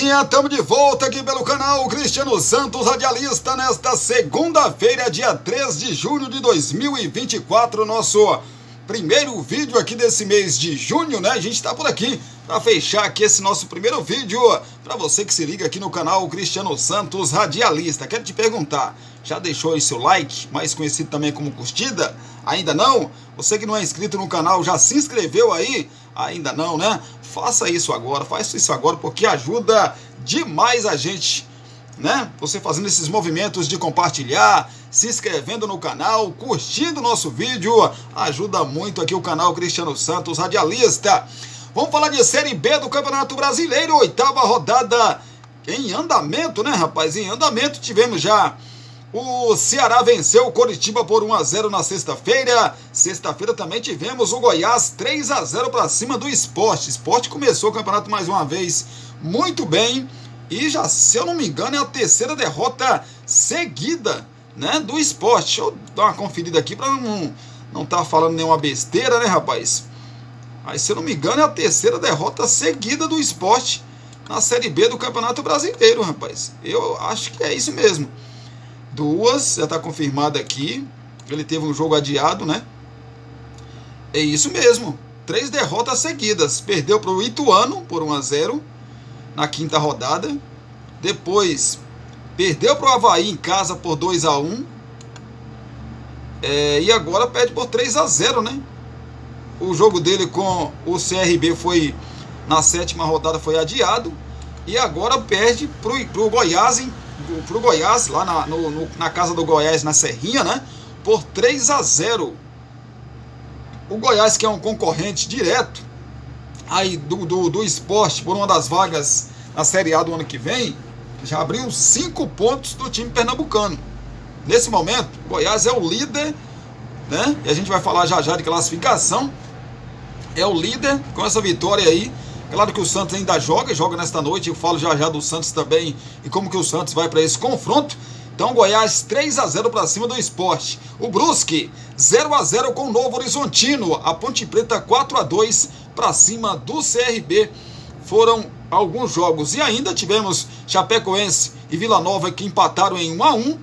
Belezinha, estamos de volta aqui pelo canal Cristiano Santos Radialista nesta segunda-feira, dia 3 de junho de 2024, nosso primeiro vídeo aqui desse mês de junho, né? A gente está por aqui para fechar aqui esse nosso primeiro vídeo, para você que se liga aqui no canal Cristiano Santos Radialista. Quero te perguntar, já deixou aí seu like, mais conhecido também como curtida? Ainda não? Você que não é inscrito no canal, já se inscreveu aí? Ainda não, né? Faça isso agora porque ajuda demais a gente, né? Você fazendo esses movimentos de compartilhar, se inscrevendo no canal, curtindo o nosso vídeo, ajuda muito aqui o canal Cristiano Santos Radialista. Vamos falar de Série B do Campeonato Brasileiro, 8ª rodada em andamento, né, rapaz? Em andamento, tivemos já o Ceará venceu o Coritiba por 1-0 na sexta-feira. Sexta-feira também tivemos o Goiás 3-0 para cima do Sport. Sport começou o campeonato mais uma vez muito bem. E já, se eu não me engano, é a terceira derrota seguida, né, do Sport. Deixa eu dar uma conferida aqui para não estar falando nenhuma besteira, né, rapaz? Mas se eu não me engano, é a terceira derrota seguida do Sport na Série B do Campeonato Brasileiro, rapaz. Eu acho que é isso mesmo. Duas, já está confirmado aqui. Ele teve um jogo adiado, né? É isso mesmo. 3 derrotas seguidas. Perdeu para o Ituano por 1-0 na quinta rodada. Depois, perdeu para o Avaí em casa por 2-1. E agora perde por 3-0, né? O jogo dele com o CRB foi na 7ª rodada, foi adiado. E agora perde para o Goiás, pro Goiás, lá na casa do Goiás, na Serrinha, né? Por 3-0. O Goiás, que é um concorrente direto aí do Sport por uma das vagas na Série A do ano que vem, já abriu 5 pontos do time pernambucano. Nesse momento, o Goiás é o líder, né? E a gente vai falar já de classificação. É o líder com essa vitória aí. Claro que o Santos ainda joga nesta noite. Eu falo já do Santos também e como que o Santos vai para esse confronto. Então, Goiás 3-0 para cima do Sport. O Brusque 0-0 com o Novo Horizontino. A Ponte Preta 4-2 para cima do CRB. Foram alguns jogos. E ainda tivemos Chapecoense e Vila Nova que empataram em 1-1.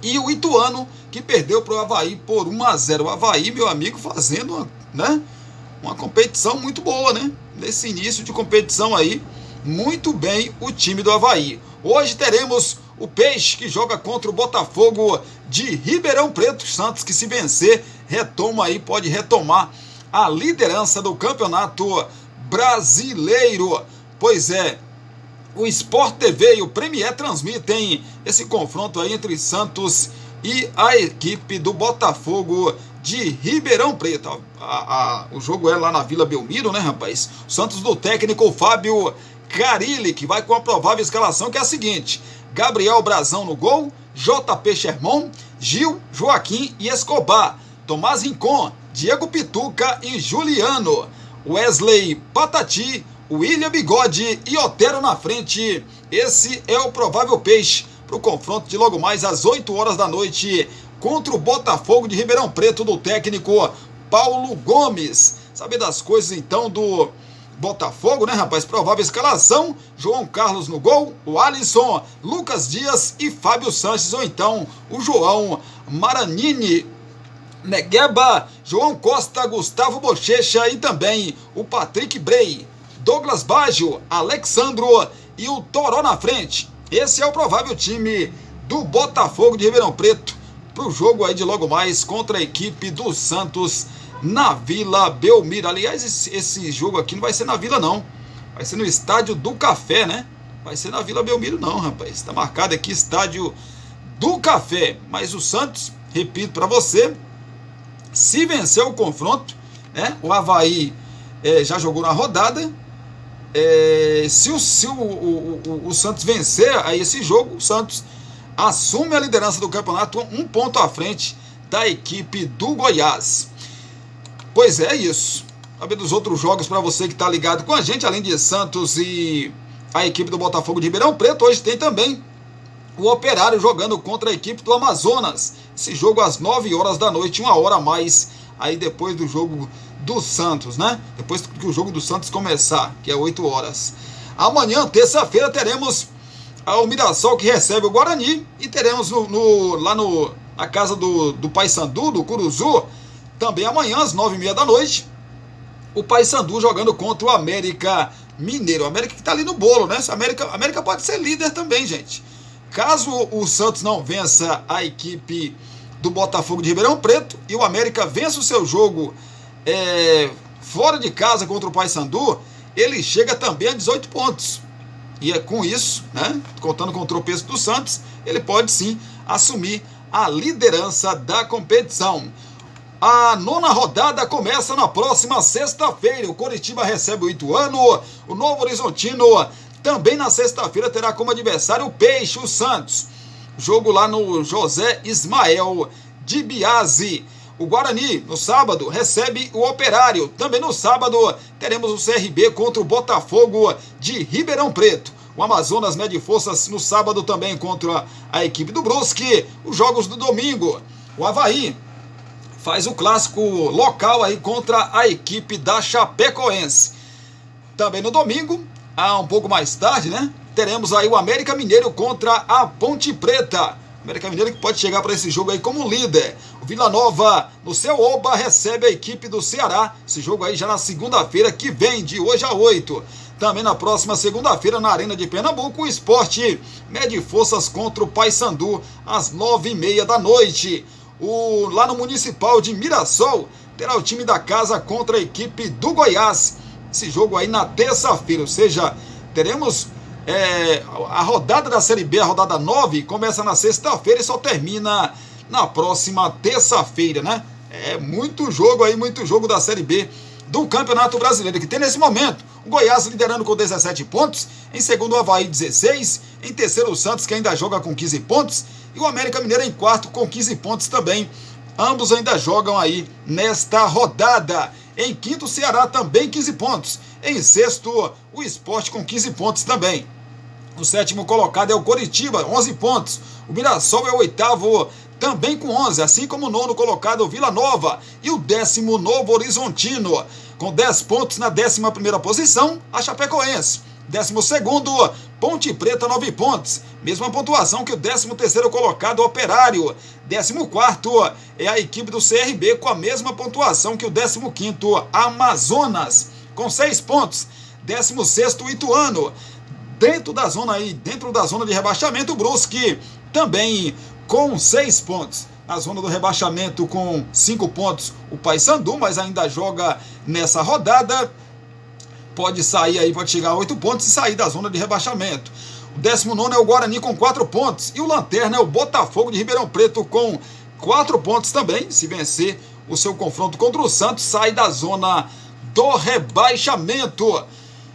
E o Ituano que perdeu para o Avaí por 1-0. O Avaí, meu amigo, fazendo uma competição muito boa, né? Nesse início de competição aí, muito bem o time do Avaí. Hoje teremos o Peixe que joga contra o Botafogo de Ribeirão Preto. Santos que, se vencer, pode retomar a liderança do Campeonato Brasileiro. Pois é, o Sport TV e o Premier transmitem esse confronto aí entre Santos e a equipe do Botafogo de Ribeirão Preto. O jogo é lá na Vila Belmiro, né, rapaz? O Santos do técnico Fábio Carilli, que vai com a provável escalação, que é a seguinte: Gabriel Brazão no gol, JP Sherman, Gil, Joaquim e Escobar, Tomás Rincon, Diego Pituca e Juliano, Wesley Patati, William Bigode e Otero na frente. Esse é o provável Peixe para o confronto de logo mais às 8 horas da noite contra o Botafogo de Ribeirão Preto, do técnico Paulo Gomes. Saber das coisas então do Botafogo, né, rapaz? Provável escalação: João Carlos no gol, o Alisson, Lucas Dias e Fábio Sanches, ou então o João Maranini, Negueba, João Costa, Gustavo Bochecha e também o Patrick Bray, Douglas Baggio, Alexandro e o Toró na frente. Esse é o provável time do Botafogo de Ribeirão Preto para o jogo aí de logo mais contra a equipe do Santos na Vila Belmiro. Aliás, esse jogo aqui não vai ser na Vila, não. Vai ser no Estádio do Café, né? Vai ser na Vila Belmiro, não, rapaz. Está marcado aqui Estádio do Café. Mas o Santos, repito para você, se vencer o confronto, né? O Avaí já jogou na rodada. Se o Santos vencer aí esse jogo, o Santos assume a liderança do campeonato 1 ponto à frente da equipe do Goiás. Pois é isso. Saber dos outros jogos para você que está ligado com a gente, além de Santos e a equipe do Botafogo de Ribeirão Preto, hoje tem também o Operário jogando contra a equipe do Amazonas. Esse jogo às 9 horas da noite, 1 hora a mais aí depois do jogo do Santos, né? Depois que o jogo do Santos começar, que é 8 horas. Amanhã, terça-feira, teremos o Mirassol que recebe o Guarani e teremos lá na casa do Paysandu, do Curuzu, também amanhã às 9h30 da noite, o Paysandu jogando contra o América Mineiro. O América que está ali no bolo, né? A América pode ser líder também, gente. Caso o Santos não vença a equipe do Botafogo de Ribeirão Preto e o América vença o seu jogo fora de casa contra o Paysandu, ele chega também a 18 pontos. E é com isso, né, contando com o tropeço do Santos, ele pode sim assumir a liderança da competição. A 9ª rodada começa na próxima sexta-feira. O Coritiba recebe o Ituano. O Novo Horizontino também na sexta-feira terá como adversário o Peixe, o Santos. Jogo lá no José Ismael de Biase. O Guarani, no sábado, recebe o Operário. Também no sábado, teremos o CRB contra o Botafogo de Ribeirão Preto. O Amazonas mede forças no sábado também contra a equipe do Brusque. Os jogos do domingo. O Avaí faz o clássico local aí contra a equipe da Chapecoense. Também no domingo, um pouco mais tarde, né? Teremos aí o América Mineiro contra a Ponte Preta. América Mineiro que pode chegar para esse jogo aí como líder. O Vila Nova, no seu Oba, recebe a equipe do Ceará. Esse jogo aí já na segunda-feira que vem, de hoje a 8. Também na próxima segunda-feira, na Arena de Pernambuco, o Sport mede forças contra o Paysandu às 9h30 da noite. Lá no Municipal de Mirassol, terá o time da casa contra a equipe do Goiás. Esse jogo aí na terça-feira, ou seja, teremos a rodada da Série B, a rodada 9, começa na sexta-feira e só termina na próxima terça-feira, né? Muito jogo da Série B do Campeonato Brasileiro, que tem nesse momento o Goiás liderando com 17 pontos, em segundo o Avaí 16, em terceiro o Santos, que ainda joga com 15 pontos, e o América Mineiro em quarto com 15 pontos também. Ambos ainda jogam aí nesta rodada. Em quinto, o Ceará também 15 pontos. Em sexto, o Sport com 15 pontos também. O sétimo colocado é o Coritiba, 11 pontos. O Mirassol é o oitavo, também com 11, assim como o nono colocado, o Vila Nova. E o 10º, Novo Horizontino, com 10 pontos na 11ª posição, a Chapecoense. 12º, Ponte Preta, 9 pontos. Mesma pontuação que o 13º colocado, Operário. 14º é a equipe do CRB, com a mesma pontuação que o 15º, Amazonas, com 6 pontos. 16º, Ituano. Dentro da zona de rebaixamento, o Brusque também com 6 pontos. Na zona do rebaixamento com 5 pontos, o Paysandu, mas ainda joga nessa rodada. Pode sair aí, pode chegar a 8 pontos e sair da zona de rebaixamento. O 19º é o Guarani com 4 pontos. E o Lanterna é o Botafogo de Ribeirão Preto com 4 pontos também. Se vencer o seu confronto contra o Santos, sai da zona do rebaixamento.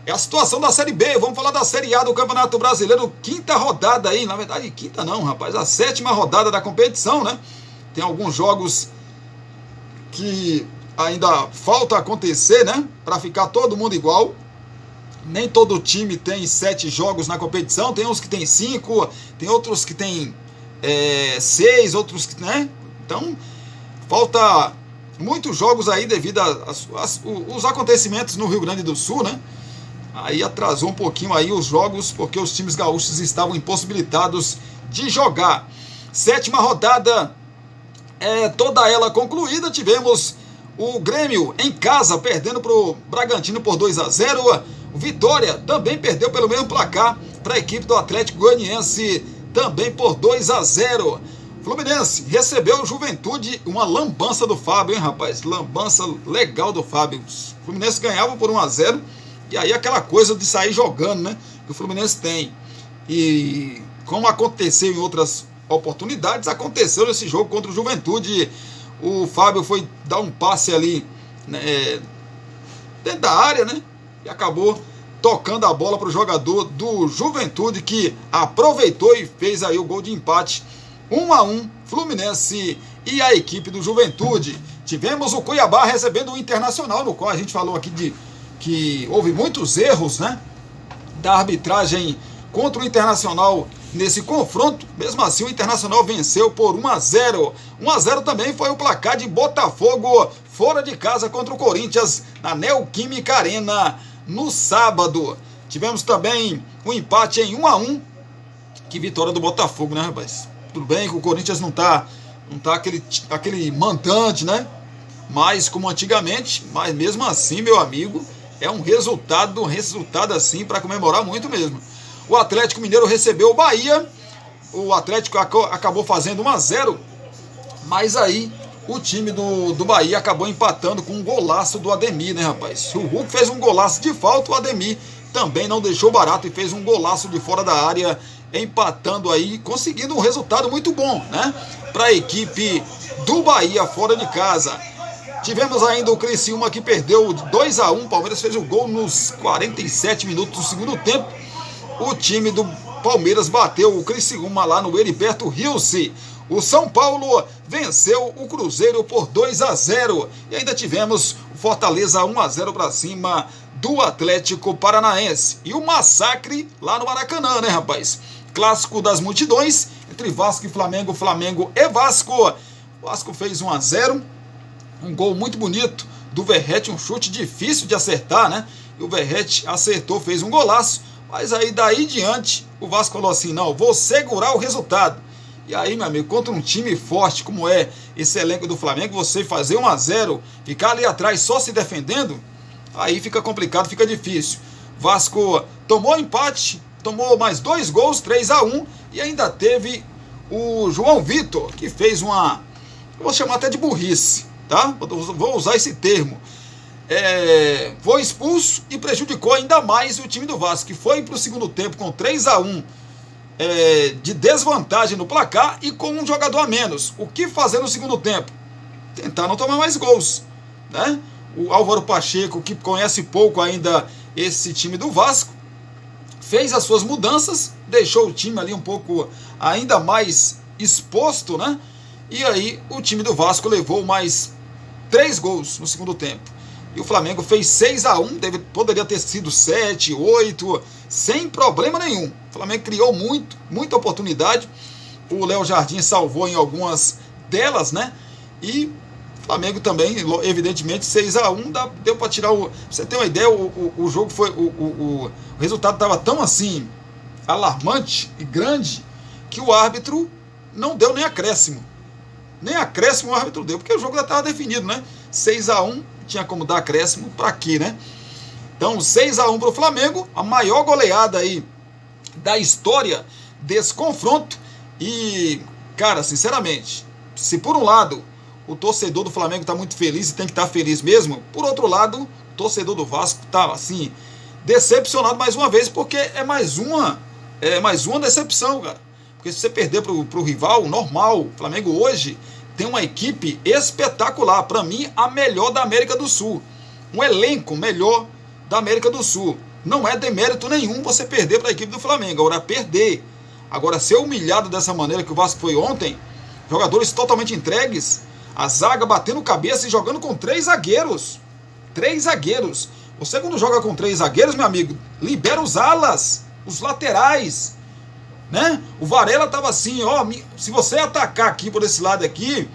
É a situação da Série B. Vamos falar da Série A do Campeonato Brasileiro. Quinta rodada aí. Na verdade, quinta não, rapaz. A 7ª rodada da competição, né? Tem alguns jogos que ainda falta acontecer, né? Para ficar todo mundo igual. Nem todo time tem 7 jogos na competição. Tem uns que tem 5, tem outros que tem 6, outros que, né? Então, falta muitos jogos aí devido aos acontecimentos no Rio Grande do Sul, né? Aí atrasou um pouquinho aí os jogos, porque os times gaúchos estavam impossibilitados de jogar. 7ª rodada, toda ela concluída. Tivemos o Grêmio em casa perdendo para o Bragantino por 2-0. O Vitória também perdeu pelo mesmo placar para a equipe do Atlético Goianiense, também por 2-0. Fluminense recebeu o Juventude, uma lambança do Fábio, hein, rapaz? Lambança legal do Fábio. O Fluminense ganhava por 1-0. E aí aquela coisa de sair jogando, né? Que o Fluminense tem. E como aconteceu em outras oportunidades, aconteceu nesse jogo contra o Juventude. O Fábio foi dar um passe ali, né, dentro da área, né? E acabou tocando a bola para o jogador do Juventude, que aproveitou e fez aí o gol de empate. 1-1, Fluminense e a equipe do Juventude. Tivemos o Cuiabá recebendo o Internacional, no qual a gente falou aqui que houve muitos erros, né, da arbitragem contra o Internacional nesse confronto. Mesmo assim, o Internacional venceu por 1-0. 1-0 também foi o placar de Botafogo fora de casa contra o Corinthians na Neoquímica Arena no sábado. Tivemos também um empate em 1-1. Que vitória do Botafogo, né, rapaz? Tudo bem que o Corinthians não tá aquele mandante, né? Mas como antigamente, mas mesmo assim, meu amigo, é um resultado assim para comemorar muito mesmo. O Atlético Mineiro recebeu o Bahia. O Atlético acabou fazendo 1-0, mas aí o time do Bahia acabou empatando com um golaço do Ademir, né, rapaz? O Hulk fez um golaço de falta, o Ademir também não deixou barato e fez um golaço de fora da área, empatando aí, conseguindo um resultado muito bom, né? Para a equipe do Bahia fora de casa. Tivemos ainda o Criciúma que perdeu 2-1, o Palmeiras fez o gol nos 47 minutos do segundo tempo. O time do Palmeiras bateu o Criciúma lá no Heriberto Rilse. O São Paulo venceu o Cruzeiro por 2-0. E ainda tivemos o Fortaleza 1-0 para cima do Atlético Paranaense. E o massacre lá no Maracanã, né, rapaz? Clássico das multidões entre Vasco e Flamengo, Flamengo e Vasco. O Vasco fez 1-0. Um gol muito bonito do Verratti, um chute difícil de acertar, né? E o Verratti acertou, fez um golaço. Mas aí daí em diante, o Vasco falou assim, não, vou segurar o resultado. E aí, meu amigo, contra um time forte como é esse elenco do Flamengo, você fazer 1-0, ficar ali atrás só se defendendo, aí fica complicado, fica difícil. Vasco tomou empate, tomou mais 2 gols, 3-1, e ainda teve o João Vitor, que fez uma, eu vou chamar até de burrice, tá? Vou usar esse termo. Foi expulso e prejudicou ainda mais o time do Vasco, que foi para o segundo tempo com 3-1 de desvantagem no placar e com um jogador a menos. O que fazer no segundo tempo? Tentar não tomar mais gols, né? O Álvaro Pacheco, que conhece pouco ainda esse time do Vasco, fez as suas mudanças, deixou o time ali um pouco ainda mais exposto, né? E aí o time do Vasco levou mais 3 gols no segundo tempo. E o Flamengo fez 6-1, poderia ter sido 7, 8, sem problema nenhum. O Flamengo criou muita oportunidade. O Léo Jardim salvou em algumas delas, né? E o Flamengo também, evidentemente, 6-1, deu para tirar o... Pra você ter uma ideia, o jogo foi... O resultado estava tão assim, alarmante e grande, que o árbitro não deu nem acréscimo. Nem acréscimo o árbitro deu, porque o jogo já estava definido, né? 6-1, tinha como dar acréscimo para quê, né? Então, 6-1 para o Flamengo, a maior goleada aí da história desse confronto. E, cara, sinceramente, se por um lado o torcedor do Flamengo está muito feliz e tem que estar feliz mesmo, por outro lado, o torcedor do Vasco está, assim, decepcionado mais uma vez, porque é mais uma decepção, cara. Porque se você perder para o rival, normal, o Flamengo hoje tem uma equipe espetacular, para mim a melhor da América do Sul, um elenco melhor da América do Sul. Não é demérito nenhum você perder para a equipe do Flamengo. Agora ser humilhado dessa maneira que o Vasco foi ontem, jogadores totalmente entregues, a zaga batendo cabeça e jogando com 3 zagueiros. 3 zagueiros. Você quando joga com 3 zagueiros, meu amigo, libera os alas, os laterais, né? O Varela estava assim, ó, se você atacar aqui por esse lado aqui,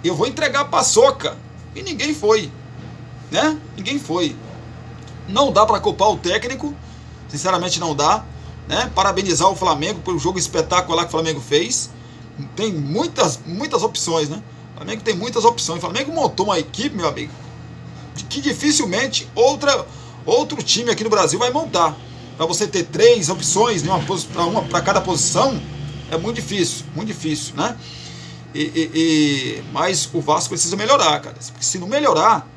eu vou entregar a paçoca. E ninguém foi, né? Ninguém foi. Não dá para culpar o técnico, sinceramente não dá, né? Parabenizar o Flamengo pelo jogo espetacular que o Flamengo fez. Tem muitas opções, né? O Flamengo tem muitas opções. O Flamengo montou uma equipe, meu amigo, que dificilmente outro time aqui no Brasil vai montar. Para você ter 3 opções, para cada posição, é muito difícil, né? Mas o Vasco precisa melhorar, cara. Se não melhorar,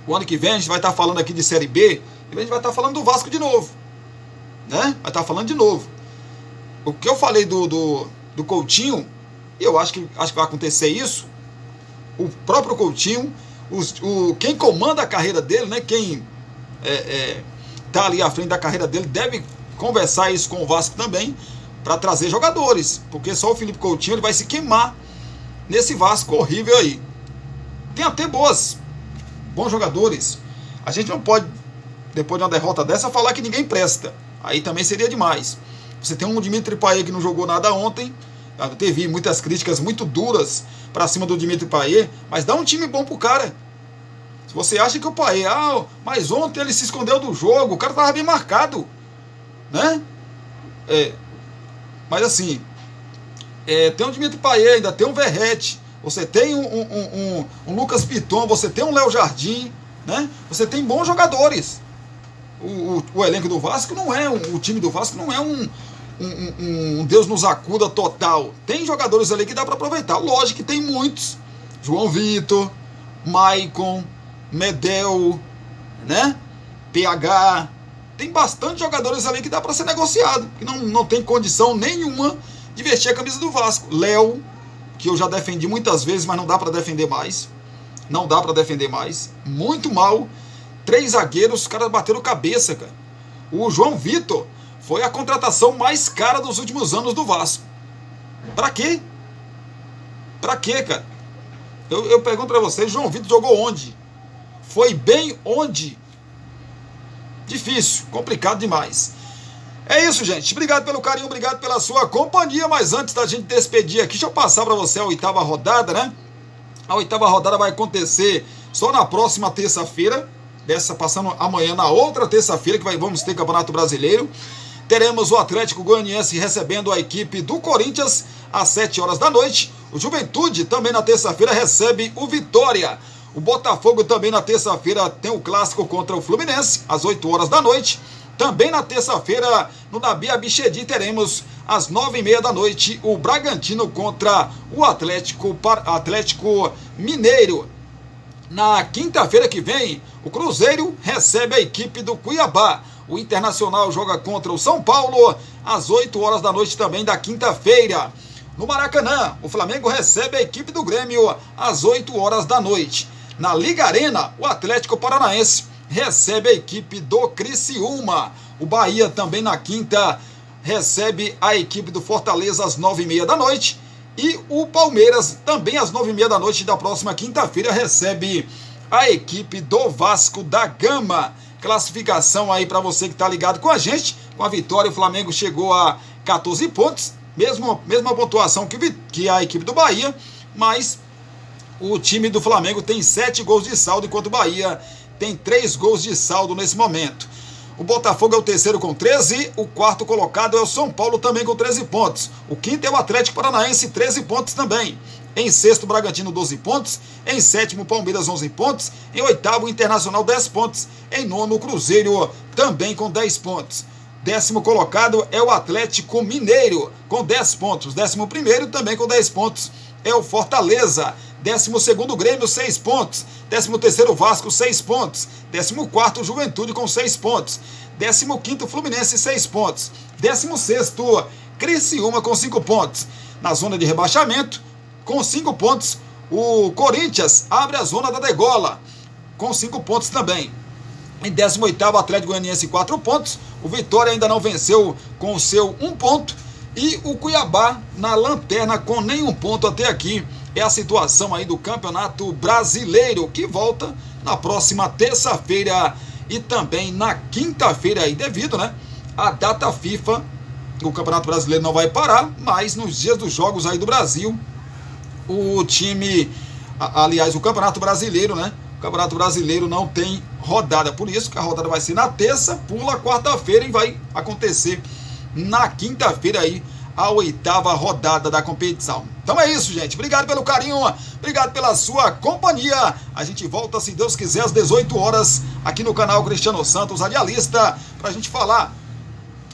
o ano que vem a gente vai estar falando aqui de Série B, e a gente vai estar falando do Vasco de novo, né? Vai estar falando de novo. O que eu falei do Coutinho, eu acho que vai acontecer isso. O próprio Coutinho, quem comanda a carreira dele, né? Quem está ali à frente da carreira dele, deve conversar isso com o Vasco também, para trazer jogadores, porque só o Felipe Coutinho ele vai se queimar nesse Vasco horrível aí. Tem até bons jogadores. A gente não pode, depois de uma derrota dessa, falar que ninguém presta, aí também seria demais. Você tem um Dimitri Payet que não jogou nada ontem, teve muitas críticas muito duras para cima do Dimitri Payet, mas dá um time bom pro cara. Se você acha que o Paê, mas ontem ele se escondeu do jogo, o cara estava bem marcado, né? Mas assim, tem um Dimitri Payet, ainda tem um Verratti, você tem um Lucas Piton, você tem um Léo Jardim, né? Você tem bons jogadores. O elenco do Vasco não é, o time do Vasco não é um Deus nos acuda total. Tem jogadores ali que dá para aproveitar. Lógico que tem muitos. João Vitor, Maicon, Medel, né? PH. Tem bastante jogadores ali que dá para ser negociado, que não tem condição nenhuma de vestir a camisa do Vasco. Léo, que eu já defendi muitas vezes, mas não dá para defender mais. Não dá para defender mais. Muito mal. 3 zagueiros, os caras bateram cabeça, cara. O João Vitor foi a contratação mais cara dos últimos anos do Vasco. Pra quê? Pra quê, cara? Eu pergunto pra vocês, João Vitor jogou onde? Foi bem onde? Difícil, complicado demais. É isso, gente. Obrigado pelo carinho, obrigado pela sua companhia. Mas antes da gente despedir aqui, deixa eu passar pra você a 8ª rodada, né? A 8ª rodada vai acontecer só na próxima terça-feira. Passando amanhã na outra terça-feira, que vamos ter Campeonato Brasileiro. Teremos o Atlético Goianiense recebendo a equipe do Corinthians às 7 horas da noite. O Juventude também na terça-feira recebe o Vitória. O Botafogo também na terça-feira tem o clássico contra o Fluminense às 8 horas da noite. Também na terça-feira, no Nabi Abichedi, teremos às 9h30 da noite o Bragantino contra o Atlético Mineiro. Na quinta-feira que vem, o Cruzeiro recebe a equipe do Cuiabá. O Internacional joga contra o São Paulo às 8 horas da noite também da quinta-feira. No Maracanã, o Flamengo recebe a equipe do Grêmio às 8 horas da noite. Na Liga Arena, o Atlético Paranaense recebe a equipe do Criciúma. O Bahia também na quinta recebe a equipe do Fortaleza às 9h30 da noite. E o Palmeiras, também às 9h30 da noite da próxima quinta-feira, recebe a equipe do Vasco da Gama. Classificação aí para você que está ligado com a gente. Com a vitória, o Flamengo chegou a 14 pontos. Mesma pontuação que a equipe do Bahia. Mas o time do Flamengo tem 7 gols de saldo, enquanto o Bahia tem 3 gols de saldo nesse momento. O Botafogo é o terceiro com 13, o quarto colocado é o São Paulo também com 13 pontos. O quinto é o Atlético Paranaense, 13 pontos também. Em sexto, o Bragantino, 12 pontos. Em sétimo, o Palmeiras, 11 pontos. Em oitavo, o Internacional, 10 pontos. Em nono, o Cruzeiro, também com 10 pontos. Décimo colocado é o Atlético Mineiro, com 10 pontos. 11º, também com 10 pontos, é o Fortaleza. 12º, Grêmio, 6 pontos. 13º, Vasco, 6 pontos. 14º, Juventude, com 6 pontos. 15º, Fluminense, 6 pontos. 16º, Criciúma, com 5 pontos. Na zona de rebaixamento, com 5 pontos, o Corinthians abre a zona da degola, com 5 pontos também. Em 18º, Atlético Goianiense, 4 pontos. O Vitória ainda não venceu com o seu 1 ponto. E o Cuiabá na lanterna com nenhum ponto até aqui. É a situação aí do Campeonato Brasileiro, que volta na próxima terça-feira e também na quinta-feira aí, devido, né, à data FIFA. O Campeonato Brasileiro não vai parar, mas nos dias dos jogos aí do Brasil, o time, aliás, o Campeonato Brasileiro, né, o Campeonato Brasileiro não tem rodada, por isso que a rodada vai ser na terça, pula a quarta-feira e vai acontecer na quinta-feira aí a 8ª rodada da competição. Então é isso, gente. Obrigado pelo carinho, obrigado pela sua companhia. A gente volta, se Deus quiser, às 18 horas aqui no canal Cristiano Santos Radialista, para a gente falar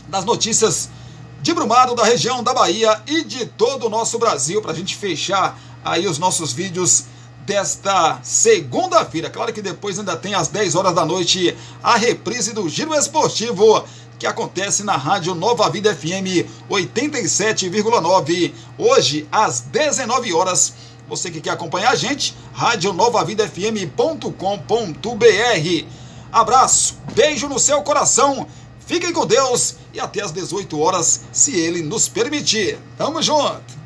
das notícias de Brumado, da região da Bahia e de todo o nosso Brasil, para a gente fechar aí os nossos vídeos desta segunda-feira. Claro que depois ainda tem às 10 horas da noite a reprise do Giro Esportivo, que acontece na Rádio Nova Vida FM 87,9, hoje às 19 horas. Você que quer acompanhar a gente, radionovavidafm.com.br. Abraço, beijo no seu coração, fiquem com Deus e até às 18 horas, se Ele nos permitir. Tamo junto!